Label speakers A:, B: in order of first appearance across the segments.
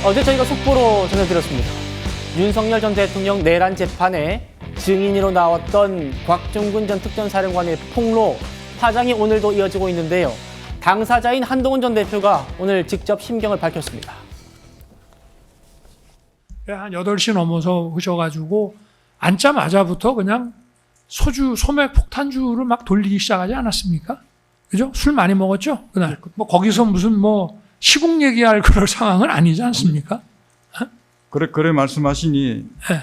A: 어제 저희가 속보로 전해드렸습니다. 윤석열 전 대통령 내란 재판에 증인으로 나왔던 곽종근 전 특전사령관의 폭로, 파장이 오늘도 이어지고 있는데요. 당사자인 한동훈 전 대표가 오늘 직접 심경을 밝혔습니다.
B: 한 8시 넘어서 오셔가지고 앉자마자부터 그냥 소맥 폭탄주를 막 돌리기 시작하지 않았습니까? 그죠? 술 많이 먹었죠? 그날. 뭐 거기서 무슨 시국 얘기할 그럴 상황은 아니지 않습니까?
C: 그래 말씀하시니
B: 네.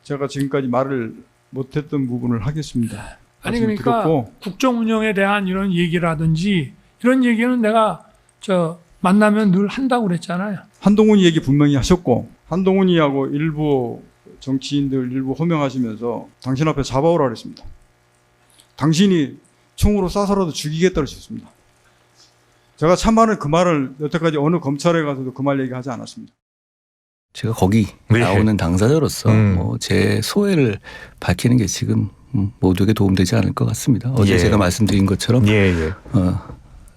C: 제가 지금까지 말을 못했던 부분을 하겠습니다.
B: 아니
C: 말씀
B: 그러니까
C: 들었고,
B: 국정 운영에 대한 이런 얘기라든지 이런 얘기는 내가 만나면 늘 한다고 그랬잖아요.
C: 한동훈이 얘기 분명히 하셨고, 한동훈이하고 일부 정치인들 일부 호명하시면서 당신 앞에 잡아오라 그랬습니다. 당신이 총으로 쏴서라도 죽이겠다고 하셨습니다. 제가 참말은 그 말을 여태까지 어느 검찰에 가서도 그 말 얘기하지 않았습니다.
D: 제가 거기
E: 네.
D: 나오는 당사자로서 제 소회를 밝히는 게 지금 모두에게 도움되지 않을 것 같습니다. 어제
E: 예.
D: 제가 말씀드린 것처럼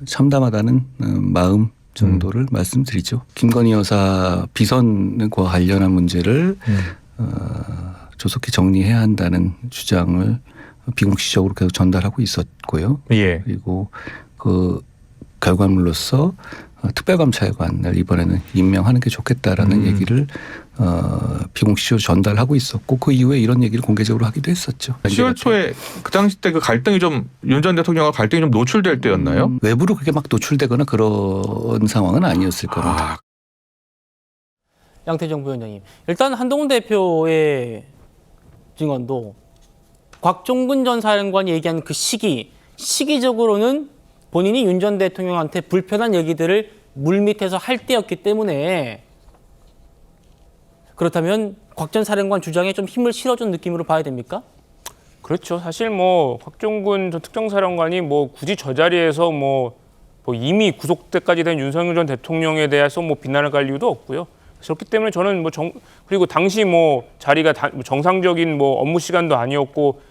D: 참담하다는 마음 정도를 말씀드리죠. 김건희 여사 비선과 관련한 문제를 조속히 정리해야 한다는 주장을 비공식적으로 계속 전달하고 있었고요.
E: 예.
D: 그리고 그 결과물로서 특별감찰관을 이번에는 임명하는 게 좋겠다라는 얘기를 비공식적으로 전달하고 있었고, 그 이후에 이런 얘기를 공개적으로 하기도 했었죠.
E: 10월 초에 그 당시 때 그 갈등이 좀 윤 전 대통령과 갈등이 좀 노출될 때였나요?
D: 외부로 그렇게 막 노출되거나 그런 상황은 아니었을 겁니다.
A: 양태정 부위원장님, 일단 한동훈 대표의 증언도 곽종근 전 사령관이 얘기한 그 시기적으로는 본인이 윤 전 대통령한테 불편한 얘기들을 물밑에서 할 때였기 때문에, 그렇다면 곽 전 사령관 주장에 좀 힘을 실어준 느낌으로 봐야 됩니까?
F: 그렇죠. 사실 곽종근 전 특정사령관이 굳이 저 자리에서 이미 구속때까지 된 윤석열 전 대통령에 대해서 비난을 갈 이유도 없고요. 그렇기 때문에 저는 그리고 당시 자리가 정상적인 업무 시간도 아니었고,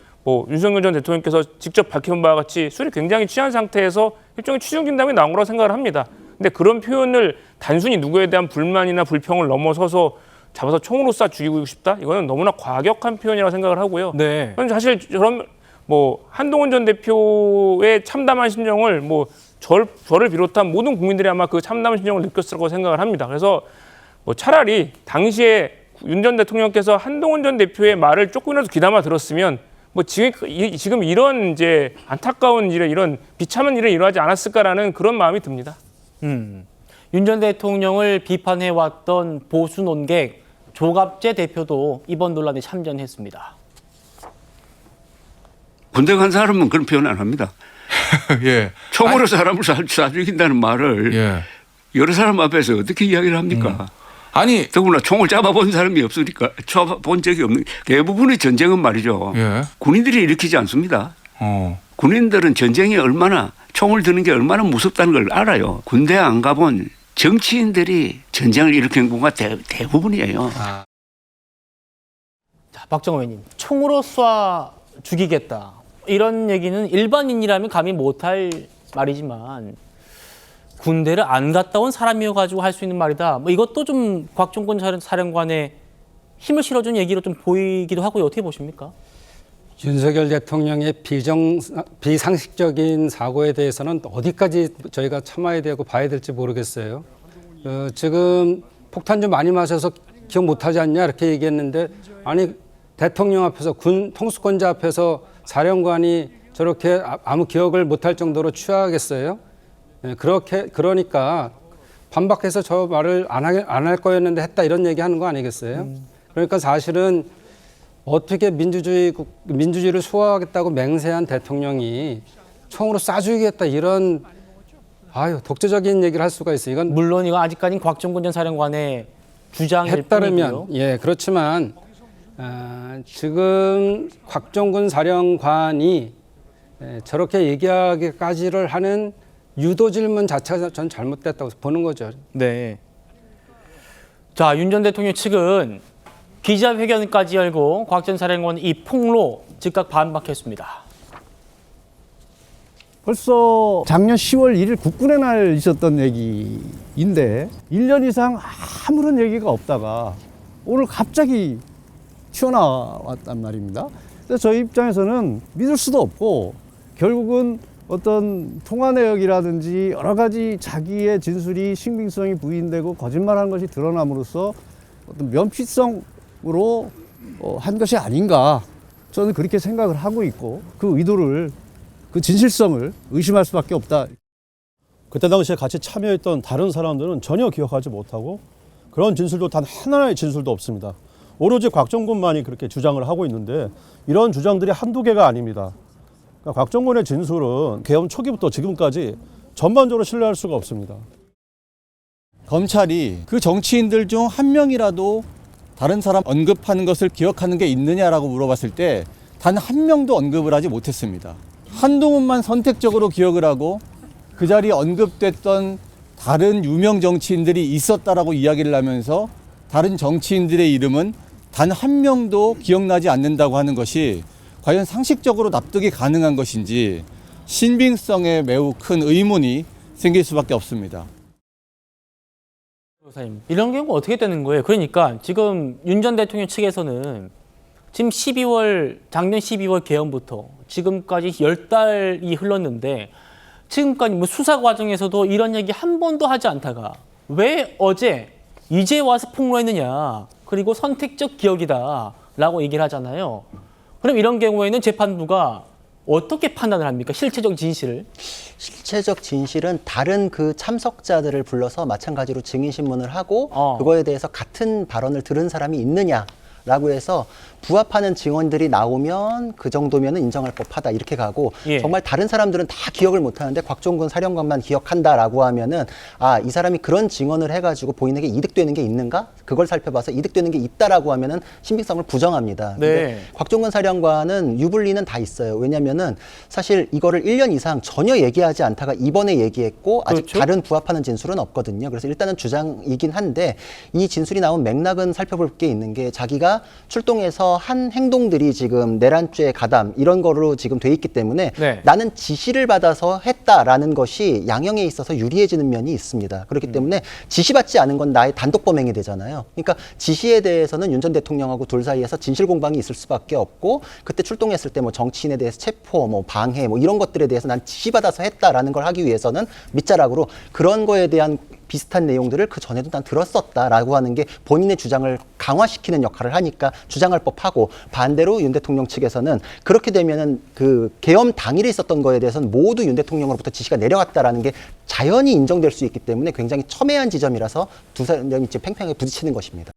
F: 윤석열 전 대통령께서 직접 밝힌 바와 같이 술이 굉장히 취한 상태에서 일종의 취중진담이 나온 거라고 생각을 합니다. 근데 그런 표현을 단순히 누구에 대한 불만이나 불평을 넘어서서 잡아서 총으로 쏴 죽이고 싶다? 이거는 너무나 과격한 표현이라고 생각을 하고요.
A: 네.
F: 사실 한동훈 전 대표의 참담한 심정을 저를 비롯한 모든 국민들이 아마 그 참담한 심정을 느꼈을 거라고 생각을 합니다. 그래서 차라리 당시에 윤 전 대통령께서 한동훈 전 대표의 말을 조금이라도 귀담아 들었으면 지금 이런 이제 안타까운 일에 이런 비참한 일이 일어나지 않았을까라는 그런 마음이 듭니다.
A: 윤 전 대통령을 비판해왔던 보수 논객 조갑재 대표도 이번 논란에 참전했습니다.
G: 군대 간 사람은 그런 표현 안 합니다.
E: 예.
G: 총으로 사람을 쏴 죽인다는 말을
E: 예.
G: 여러 사람 앞에서 어떻게 이야기를 합니까?
E: 아니,
G: 더구나 총을 잡아본 사람이 없으니까, 쏴본 적이 없는, 대부분의 전쟁은 말이죠.
E: 예.
G: 군인들이 일으키지 않습니다. 군인들은 전쟁이 총을 드는 게 얼마나 무섭다는 걸 알아요. 군대 안 가본 정치인들이 전쟁을 일으킨 경우가 대부분이에요.
A: 자, 박정호 의원님, 총으로 쏴 죽이겠다. 이런 얘기는 일반인이라면 감히 못할 말이지만 군대를 안 갔다 온 사람이어가지고 할 수 있는 말이다. 이것도 좀 곽종근 사령관의 힘을 실어준 얘기로 좀 보이기도 하고요. 어떻게 보십니까?
H: 윤석열 대통령의 비상식적인 사고에 대해서는 어디까지 저희가 참아야 되고 봐야 될지 모르겠어요. 지금 폭탄 좀 많이 마셔서 기억 못하지 않냐 이렇게 얘기했는데, 아니 대통령 앞에서 군 통수권자 앞에서 사령관이 저렇게 아무 기억을 못할 정도로 취하겠어요? 그러니까 반박해서 저 말을 안 할 거였는데 했다 이런 얘기하는 거 아니겠어요? 그러니까 사실은 어떻게 민주주의를 수호하겠다고 맹세한 대통령이 총으로 쏴 죽이겠다 이런 독재적인 얘기를 할 수가 있어요. 이건
A: 물론 이건 아직까지는 곽종근 전 사령관의 주장일
H: 따르면
A: 뿐이고요.
H: 그렇지만 지금 곽종근 사령관이 저렇게 얘기하기까지를 하는 유도 질문 자체가 전 잘못됐다고 보는 거죠.
A: 네. 자, 윤 전 대통령 측은 기자회견까지 열고 곽 전 사령관 이 폭로 즉각 반박했습니다.
I: 벌써 작년 10월 1일 국군의 날 있었던 얘기인데 1년 이상 아무런 얘기가 없다가 오늘 갑자기 튀어나왔단 말입니다. 그래서 저희 입장에서는 믿을 수도 없고 결국은 어떤 통화 내역이라든지 여러 가지 자기의 진술이 신빙성이 부인되고 거짓말하는 것이 드러남으로써 어떤 면피성으로 한 것이 아닌가 저는 그렇게 생각을 하고 있고 그 의도를 그 진실성을 의심할 수밖에 없다.
J: 그때 당시에 같이 참여했던 다른 사람들은 전혀 기억하지 못하고 그런 진술도 단 하나의 진술도 없습니다. 오로지 곽정군만이 그렇게 주장을 하고 있는데 이런 주장들이 한두 개가 아닙니다. 그러니까 곽정군의 진술은 계엄 초기부터 지금까지 전반적으로 신뢰할 수가 없습니다.
K: 검찰이 그 정치인들 중 한 명이라도 다른 사람 언급하는 것을 기억하는 게 있느냐라고 물어봤을 때 단 한 명도 언급을 하지 못했습니다. 한동훈만 선택적으로 기억을 하고 그 자리에 언급됐던 다른 유명 정치인들이 있었다라고 이야기를 하면서 다른 정치인들의 이름은 단 한 명도 기억나지 않는다고 하는 것이 과연 상식적으로 납득이 가능한 것인지 신빙성에 매우 큰 의문이 생길 수밖에 없습니다.
A: 변호사님, 이런 경우가 어떻게 되는 거예요? 그러니까 지금 윤 전 대통령 측에서는 지금 작년 12월 개헌부터 지금까지 10달이 흘렀는데 지금까지 뭐 수사 과정에서도 이런 얘기 한 번도 하지 않다가 왜 어제 이제 와서 폭로했느냐, 그리고 선택적 기억이다라고 얘기를 하잖아요. 그럼 이런 경우에는 재판부가 어떻게 판단을 합니까? 실체적 진실을?
L: 실체적 진실은 다른 그 참석자들을 불러서 마찬가지로 증인신문을 하고 그거에 대해서 같은 발언을 들은 사람이 있느냐라고 해서 부합하는 증언들이 나오면 그 정도면 인정할 법하다 이렇게 가고
A: 예.
L: 정말 다른 사람들은 다 기억을 못하는데 곽종근 사령관만 기억한다라고 하면은 이 사람이 그런 증언을 해가지고 본인에게 이득되는 게 있는가? 그걸 살펴봐서 이득되는 게 있다라고 하면은 신빙성을 부정합니다.
A: 네.
L: 곽종근 사령관은 유불리는 다 있어요. 왜냐면은 사실 이거를 1년 이상 전혀 얘기하지 않다가 이번에 얘기했고 아직
A: 그렇죠?
L: 다른 부합하는 진술은 없거든요. 그래서 일단은 주장이긴 한데 이 진술이 나온 맥락은 살펴볼 게 있는 게 자기가 출동해서 한 행동들이 지금 내란죄 가담 이런 거로 지금 돼 있기 때문에
A: 네.
L: 나는 지시를 받아서 했다라는 것이 양형에 있어서 유리해지는 면이 있습니다. 그렇기 때문에 지시받지 않은 건 나의 단독 범행이 되잖아요. 그러니까 지시에 대해서는 윤 전 대통령하고 둘 사이에서 진실 공방이 있을 수밖에 없고 그때 출동했을 때 뭐 정치인에 대해서 체포, 뭐 방해, 뭐 이런 것들에 대해서 난 지시받아서 했다라는 걸 하기 위해서는 밑자락으로 그런 거에 대한 비슷한 내용들을 그 전에도 난 들었었다라고 하는 게 본인의 주장을 강화시키는 역할을 하니까 주장할 법하고 반대로 윤 대통령 측에서는 그렇게 되면은 그 계엄 당일에 있었던 거에 대해서는 모두 윤 대통령으로부터 지시가 내려갔다라는 게 자연히 인정될 수 있기 때문에 굉장히 첨예한 지점이라서 두 사람이 지금 팽팽하게 부딪히는 것입니다.